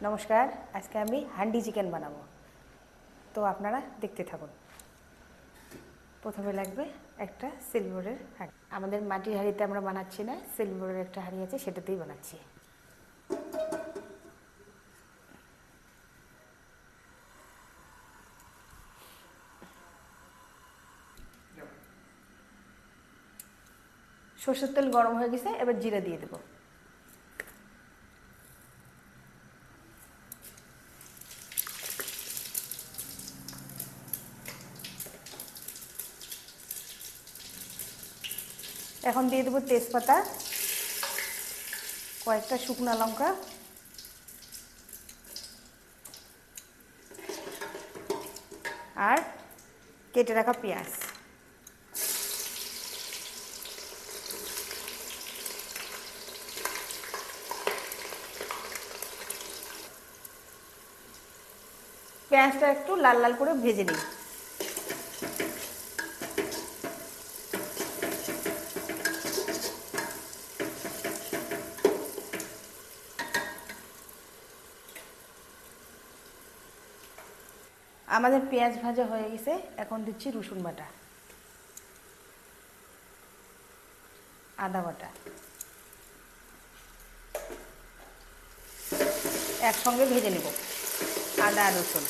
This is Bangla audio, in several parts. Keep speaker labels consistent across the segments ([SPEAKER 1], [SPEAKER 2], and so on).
[SPEAKER 1] নমস্কার, আজকে আমি হান্ডি চিকেন বানাবো, তো আপনারা দেখতে থাকুন। প্রথমে লাগবে একটা সিলভারের হাঁড়ি। আমাদের মাটির হাঁড়িতে আমরা বানাচ্ছি না, সিলভারের একটা হাঁড়ি আছে, সেটাতেই বানাচ্ছি। সরষের তেল গরম হয়ে গেছে, এবার জিরা দিয়ে দেবো। এখন দিয়ে দেবো তেজপাতা, কয়েকটা শুকনো লঙ্কা, আর কেটে রাখা পেঁয়াজ। পেঁয়াজটা একটু লাল লাল করে ভেজে নিই। আমাদের পেঁয়াজ ভাজা হয়ে গেছে, এখন দিচ্ছি রসুন বাটা, আদা বাটা, একসঙ্গে ভেজে নেব আদা আর রসুন।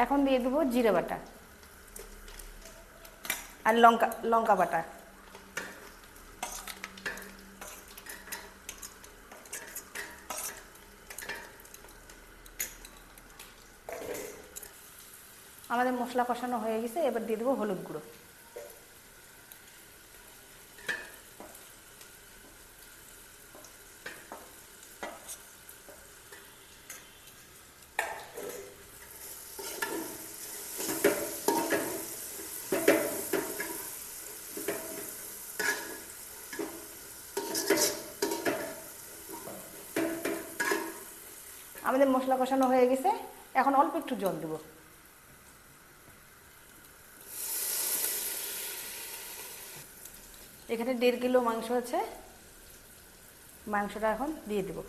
[SPEAKER 1] এখন দিয়ে দেবো জিরে বাটা আর লঙ্কা বাটা। আমাদের মশলা কষানো হয়ে গেছে, এবার দিয়ে দেবো হলুদ গুঁড়ো। আমাদের মশলা কষানো হয়ে গেছে, এখন অল্প একটু জল দেব। এখানে 1.5 কিলো মাংস আছে, মাংসটা এখন দিয়ে দেব।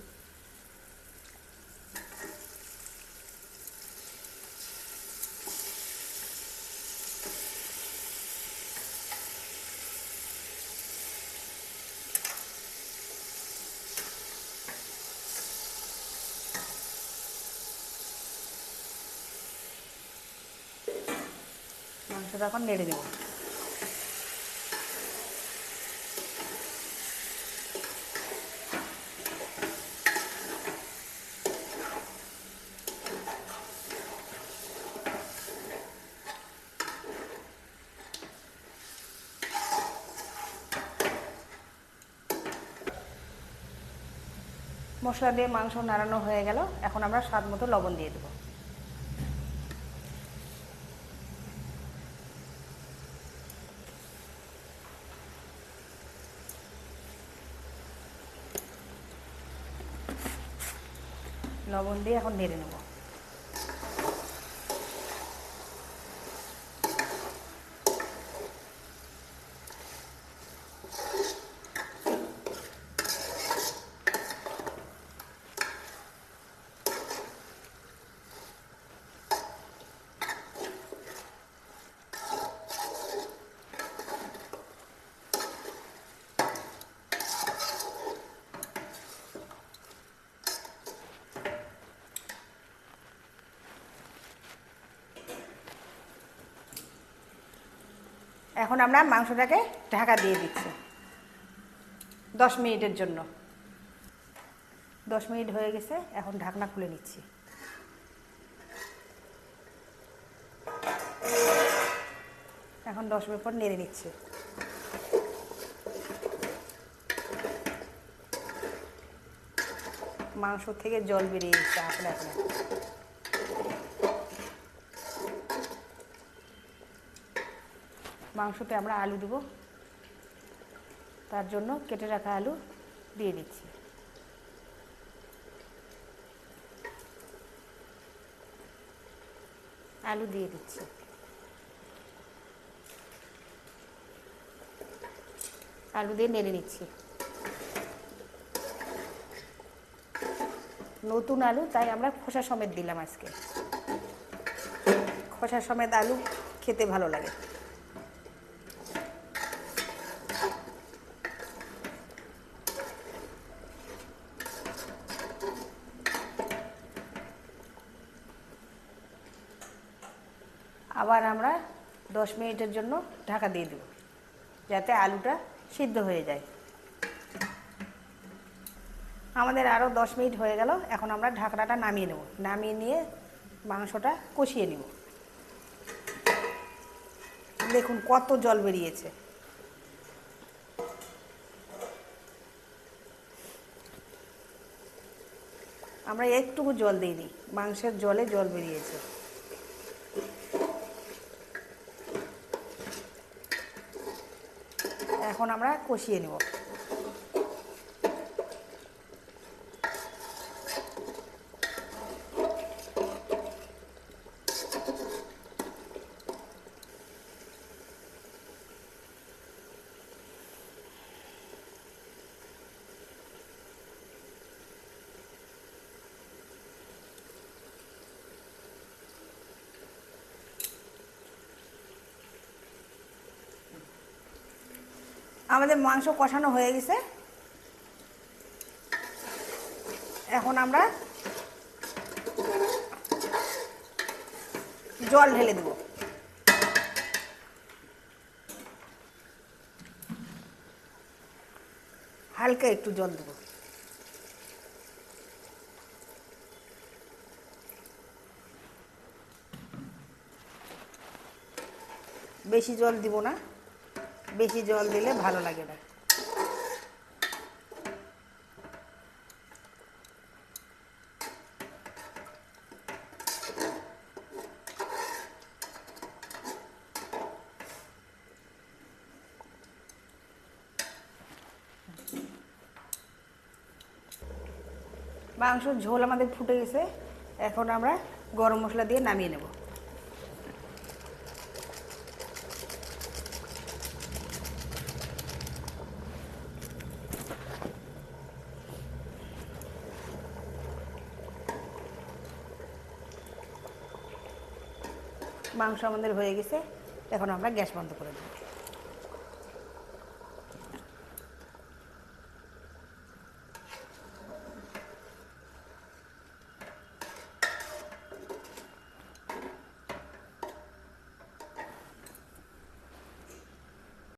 [SPEAKER 1] মাংসটা এখন নেড়ে দেব। মশলা দিয়ে মাংস নাড়ানো হয়ে গেল, এখন আমরা স্বাদ মতো লবণ দিয়ে দেব। লবণ দিয়ে এখন নেড়ে নেব। এখন আমরা মাংসটাকে ঢাকা দিয়ে দিচ্ছি 10 মিনিটের জন্য। 10 মিনিট হয়ে গেছে, এখন ঢাকনা খুলে নিচ্ছি। এখন 10 মিনিট পর নেড়ে নিচ্ছি। মাংস থেকে জল বেরিয়ে যাচ্ছে আপনা আপনা। মাংসতে আমরা আলু দেব, তার জন্য কেটে রাখা আলু দিয়ে দিচ্ছি। আলু দিয়ে দিচ্ছি। আলু দিয়ে নেড়ে নিচ্ছি। নতুন আলু, তাই আমরা খোসা সমেত দিলাম আজকে। খোসা সমেত আলু খেতে ভালো লাগে। আবার আমরা 10 মিনিটের জন্য ঢাকা দিয়ে দেব, যাতে আলুটা সিদ্ধ হয়ে যায়। আমাদের আরও 10 মিনিট হয়ে গেল। এখন আমরা ঢাকনাটা নামিয়ে নেব। নামিয়ে নিয়ে মাংসটা কষিয়ে নেব। দেখুন কত জল বেরিয়েছে। আমরা একটুকু জল দিইনি, মাংসের জলে জল বেরিয়েছে। এখন আমরা কষিয়ে নেব। আমাদের মাংস কষানো হয়ে গেছে। এখন আমরা জল ঢেলে দেব। হালকা একটু জল দেব। বেশি জল দিব না, বেশি জল দিলে ভালো লাগে না। মাংসর ঝোল আমাদের ফুটে গেছে। এখন আমরা গরম মশলা দিয়ে নামিয়ে নেব। মাংস আমাদের হয়ে গেছে। এখন আমরা গ্যাস বন্ধ করে দেব।